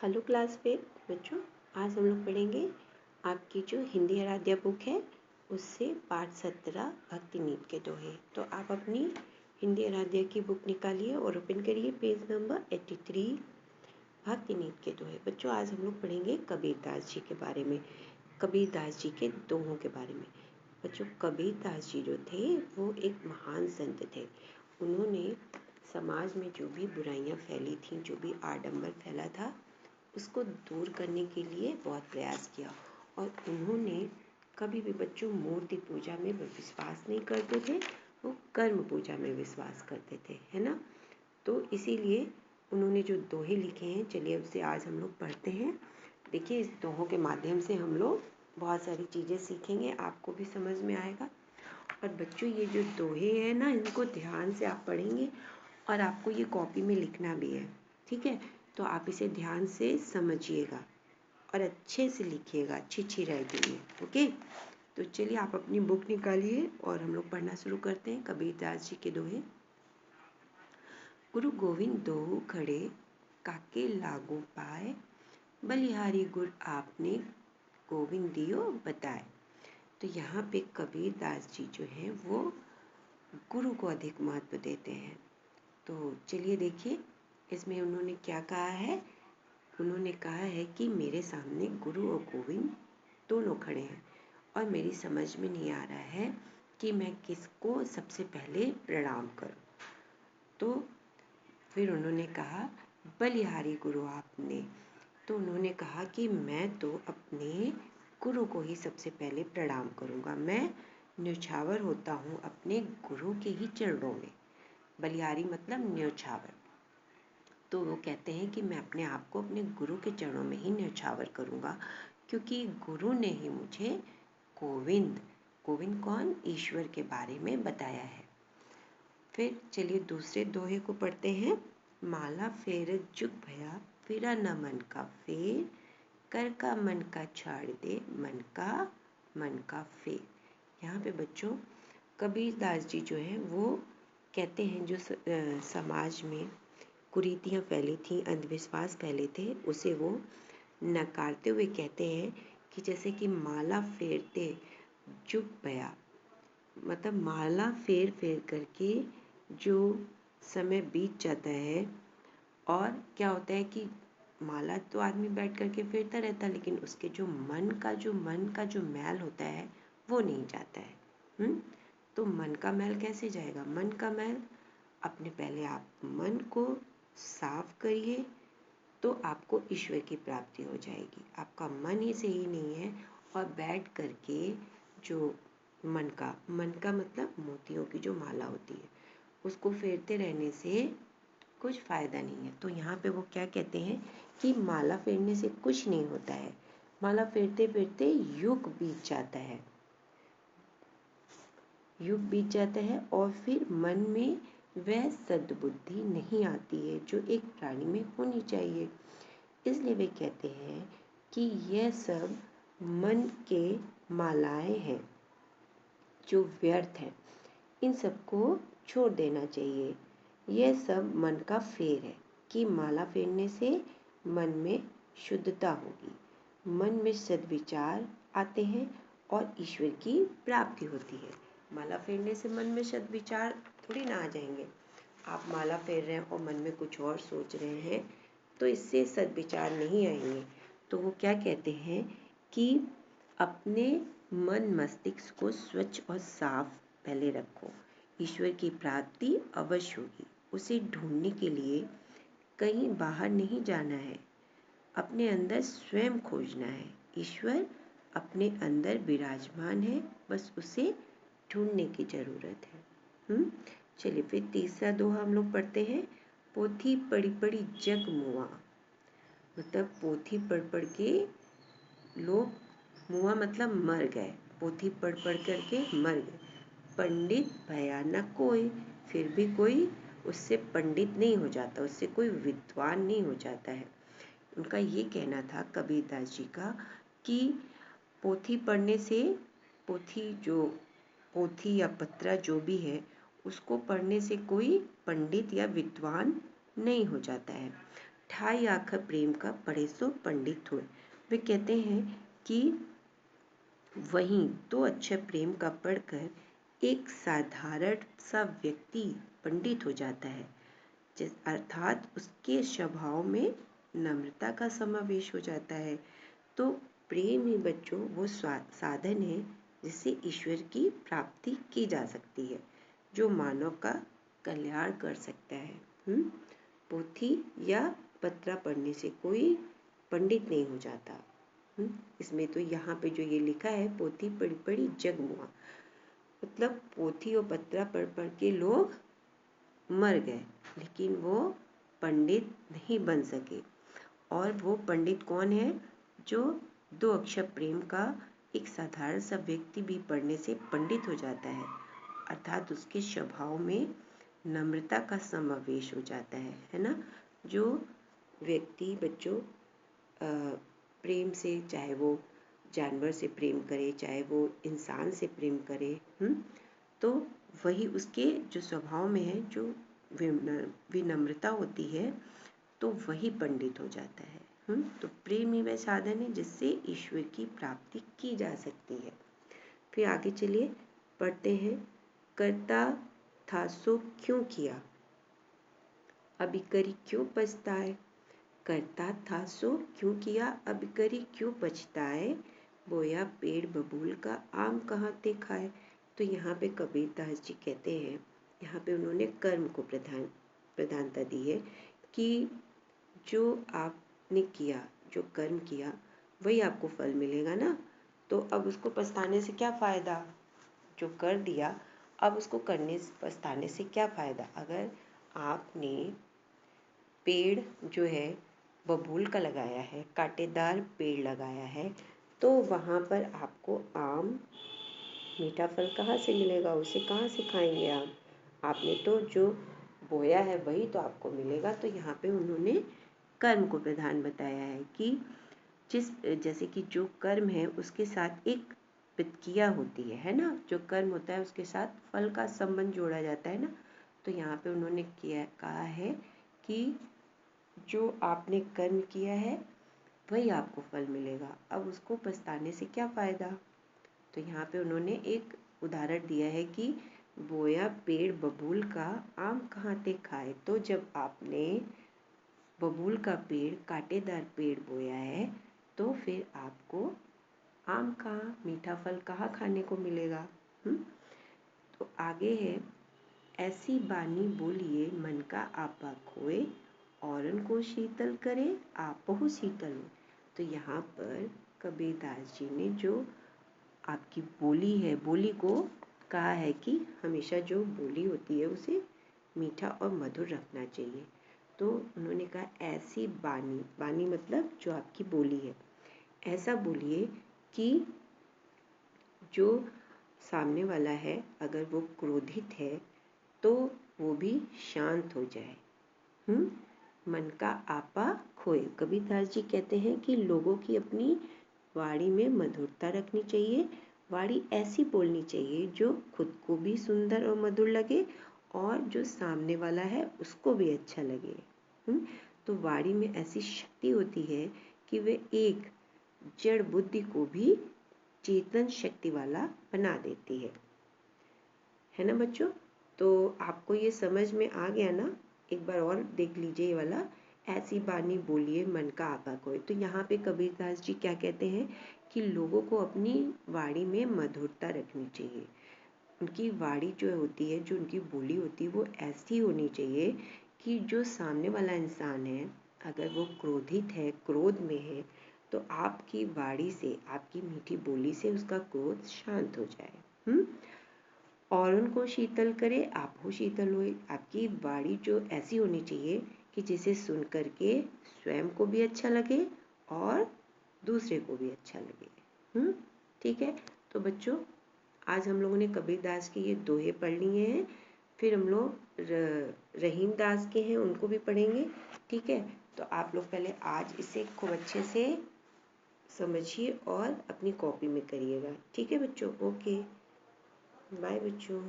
Hello class fate बच्चों, आज हम लोग पढ़ेंगे आपकी जो हिंदी आराध्या बुक है उससे पाठ 17 भक्ति नीति के दोहे। तो आप अपनी हिंदी आराध्या की बुक निकालिए और ओपन करिए पेज नंबर 83 भक्ति नीति के दोहे। बच्चों आज हम लोग पढ़ेंगे कबीरदास जी के बारे में, कबीरदास जी के दोहों के बारे में। बच्चों कबीरदास जी जो थे वो एक महान संत थे। उन्होंने समाज में जो भी बुराइयां फैली थीं, जो भी आडंबर फैला था, उसको दूर करने के लिए बहुत प्रयास किया। और उन्होंने कभी भी बच्चों मूर्ति पूजा में विश्वास नहीं करते थे, वो कर्म पूजा में विश्वास करते थे, है ना। तो इसीलिए उन्होंने जो दोहे लिखे हैं, चलिए उसे आज हम लोग पढ़ते हैं। देखिए इस दोहों के माध्यम से हम लोग बहुत सारी चीज़ें सीखेंगे, आपको भी समझ में आएगा। और बच्चों ये जो दोहे हैं ना, इनको ध्यान से आप पढ़ेंगे और आपको ये कॉपी में लिखना भी है, ठीक है। तो आप इसे ध्यान से समझिएगा और अच्छे से लिखिएगा, अच्छी राइटिंग में, ओके। तो चलिए आप अपनी बुक निकालिए और हम लोग पढ़ना शुरू करते हैं कबीरदास जी के दोहे। गुरु गोविंद दोहु खड़े, काके लागू पाए, बलिहारी गुर आपने गोविंद दियो बताए। तो यहाँ पे कबीरदास जी जो हैं वो गुरु को अधिक महत्व देते हैं। तो चलिए देखिए इसमें उन्होंने क्या कहा है। उन्होंने कहा है कि मेरे सामने गुरु और गोविंद दोनों खड़े हैं और मेरी समझ में नहीं आ रहा है कि मैं किसको सबसे पहले प्रणाम करूं। तो फिर उन्होंने कहा बलिहारी गुरु आपने। तो उन्होंने कहा कि मैं तो अपने गुरु को ही सबसे पहले प्रणाम करूंगा। मैं न्यौछावर होता हूँ अपने गुरु के ही चरणों में। बलिहारी मतलब न्यौछावर। तो वो कहते हैं कि मैं अपने आप को अपने गुरु के चरणों में ही न्यौछावर करूँगा, क्योंकि गुरु ने ही मुझे गोविंद, गोविंद कौन, ईश्वर के बारे में बताया है। फिर चलिए दूसरे दोहे को पढ़ते हैं। माला फेर जुग भया, फिरा न मन का फेर, कर का मन का छाड़ दे, मन का फेर। यहाँ पे बच्चों कबीरदास जी जो हैं वो कहते हैं जो समाज में कुरीतियाँ फैली थीं, अंधविश्वास फैले थे, उसे वो नकारते हुए कहते हैं कि जैसे कि माला फेरते जुग भया, मतलब माला फेर फेर करके जो समय बीत जाता है, और क्या होता है कि माला तो आदमी बैठ करके फेरता रहता है, लेकिन उसके जो मन का जो मैल होता है वो नहीं जाता है। तो मन का मैल कैसे जाएगा? मन का मैल अपने पहले आप मन को साफ करिए तो आपको ईश्वर की प्राप्ति हो जाएगी। आपका मन ही सही नहीं है और बैठ करके जो मन का मतलब मोतियों की जो माला होती है उसको फेरते रहने से कुछ फ़ायदा नहीं है। तो यहाँ पे वो क्या कहते हैं कि माला फेरने से कुछ नहीं होता है। माला फेरते फेरते युग बीत जाता है, और फिर मन में वह सद्बुद्धि नहीं आती है जो एक प्राणी में होनी चाहिए। इसलिए वे कहते हैं कि यह सब मन के मालाएं हैं जो व्यर्थ हैं, इन सबको छोड़ देना चाहिए। यह सब मन का फेर है कि माला फेरने से मन में शुद्धता होगी, मन में सद्विचार आते हैं और ईश्वर की प्राप्ति होती है। माला फेरने से मन में सद्विचार थोड़ी ना आ जाएंगे। आप माला फेर रहे हैं और मन में कुछ और सोच रहे हैं तो इससे सद्विचार नहीं आएंगे। तो वो क्या कहते हैं कि अपने मन मस्तिष्क को स्वच्छ और साफ पहले रखो, ईश्वर की प्राप्ति अवश्य होगी। उसे ढूंढने के लिए कहीं बाहर नहीं जाना है, अपने अंदर स्वयं खोजना है। ईश्वर अपने अंदर विराजमान है, बस उसे ढूंढने की जरूरत है। चलिए फिर तीसरा दोहा हम लोग पढ़ते हैं। पोथी पढ़ी पढ़ी जग मुआ, मतलब पोथी पढ़ पढ़ के लोग, मुआ मतलब मर गए, पोथी पढ़ पढ़ करके मर गए। पंडित भया न कोई, फिर भी कोई उससे पंडित नहीं हो जाता, उससे कोई विद्वान नहीं हो जाता है। उनका ये कहना था कबीरदास जी का कि पोथी पढ़ने से, पोथी या पत्रा जो भी है उसको पढ़ने से कोई पंडित या विद्वान नहीं हो जाता है। ठाई आखर प्रेम का पढ़े सो पंडित होए। वे कहते हैं कि वहीं तो अक्षर प्रेम का पढ़कर एक साधारण सा व्यक्ति पंडित हो जाता है, अर्थात उसके स्वभाव में नम्रता का समावेश हो जाता है। तो प्रेम ही बच्चों वो साधन है जिससे ईश्वर की प्राप्ति की जा सकती है, जो मानव का कल्याण कर सकता है। पोथी या पत्रा पढ़ने से कोई पंडित नहीं हो जाता। इसमें तो यहाँ पे जो ये लिखा है, पोथी पढ़ी पढ़ी जग मुआ, मतलब पोथी और पत्रा पढ़ पढ़ के लोग मर गए, लेकिन वो पंडित नहीं बन सके। और वो पंडित कौन है? जो दो अक्षर प्रेम का एक साधारण सा व्यक्ति भी पढ़ने से पंडित हो जाता है, अर्थात उसके स्वभाव में नम्रता का समावेश हो जाता है ना। जो व्यक्ति बच्चों प्रेम से, चाहे वो जानवर से प्रेम करे, चाहे वो इंसान से प्रेम करे, तो वही उसके जो स्वभाव में है, जो विनम्रता होती है, तो वही पंडित हो जाता है। तो प्रेम ही वह साधन है जिससे ईश्वर की प्राप्ति की जा सकती है। फिर आगे चलिए पढ़ते हैं। करता था सो क्यों किया, अभी करी क्यों पछताए। करता था सो क्यों किया, अभी करी क्यों पछताए। बोया पेड़ बबूल का आम कहाँ ते खाए। तो यहाँ पे कबीरदास जी कहते हैं, यहाँ पे उन्होंने कर्म को प्रधानता दी है कि जो आपने किया, जो कर्म किया, वही आपको फल मिलेगा ना। तो अब उसको पछताने से क्या फ़ायदा, जो कर दिया अब उसको पछताने से क्या फ़ायदा। अगर आपने पेड़ जो है बबूल का लगाया है, कांटेदार पेड़ लगाया है, तो वहाँ पर आपको आम मीठा फल कहाँ से मिलेगा, उसे कहाँ से खाएंगे आप। आपने तो जो बोया है वही तो आपको मिलेगा। तो यहाँ पे उन्होंने कर्म को प्रधान बताया है कि जैसे कि जो कर्म है उसके साथ एक प्रतिक्रिया होती है ना। जो कर्म होता है उसके साथ फल का संबंध जोड़ा जाता है ना। तो यहाँ पे उन्होंने कहा है कि जो आपने कर्म किया है वही आपको फल मिलेगा, अब उसको पछताने से क्या फ़ायदा। तो यहाँ पे उन्होंने एक उदाहरण दिया है कि बोया पेड़ बबूल का आम कहाँ ते खाए। तो जब आपने बबूल का पेड़, कांटेदार पेड़ बोया है, तो फिर आपको आम कहाँ, मीठा फल कहाँ खाने को मिलेगा। तो आगे है, ऐसी बानी बोलिए मन का आपा खोए, औरन को शीतल करे आपहु शीतल हो। तो यहाँ पर कबीरदास जी ने जो आपकी बोली है, बोली को कहा है कि हमेशा जो बोली होती है उसे मीठा और मधुर रखना चाहिए। तो उन्होंने कहा ऐसी बानी, बानी मतलब जो आपकी बोली है, ऐसा बोलिए कि जो सामने वाला है अगर वो क्रोधित है तो वो भी शांत हो जाए। मन का आपा खोए। कबीरदास जी कहते हैं कि लोगों की अपनी वाणी में मधुरता रखनी चाहिए। वाणी ऐसी बोलनी चाहिए जो खुद को भी सुंदर और मधुर लगे और जो सामने वाला है उसको भी अच्छा लगे। तो वाणी में ऐसी शक्ति होती है कि वे एक जड़ बुद्धि को भी चेतन शक्ति वाला बना देती है ना बच्चों। तो आपको ये समझ में आ गया ना। एक बार और देख लीजिए ये वाला, ऐसी बानी बोलिए मन का आपा खोए। तो यहाँ पे कबीरदास जी क्या कहते हैं कि लोगों को अपनी वाणी में मधुरता रखनी चाहिए। उनकी वाणी जो होती है, जो उनकी बोली होती है, वो ऐसी होनी चाहिए कि जो सामने वाला इंसान है अगर वो क्रोधित है, क्रोध में है, तो आपकी वाणी से, आपकी मीठी बोली से उसका क्रोध शांत हो जाए। और उनको शीतल करे आप हो शीतल होए। आपकी वाणी जो ऐसी होनी चाहिए कि जिसे सुन करके स्वयं को भी अच्छा लगे और दूसरे को भी अच्छा लगे। ठीक है। तो बच्चों आज हम लोगों ने कबीरदास के ये दोहे पढ़ लिए हैं, फिर हम लोग रहीम दास के हैं उनको भी पढ़ेंगे। ठीक है। तो आप लोग पहले आज इसे खूब अच्छे से समझिए और अपनी कॉपी में करिएगा। ठीक है बच्चों। ओके बाय बच्चों।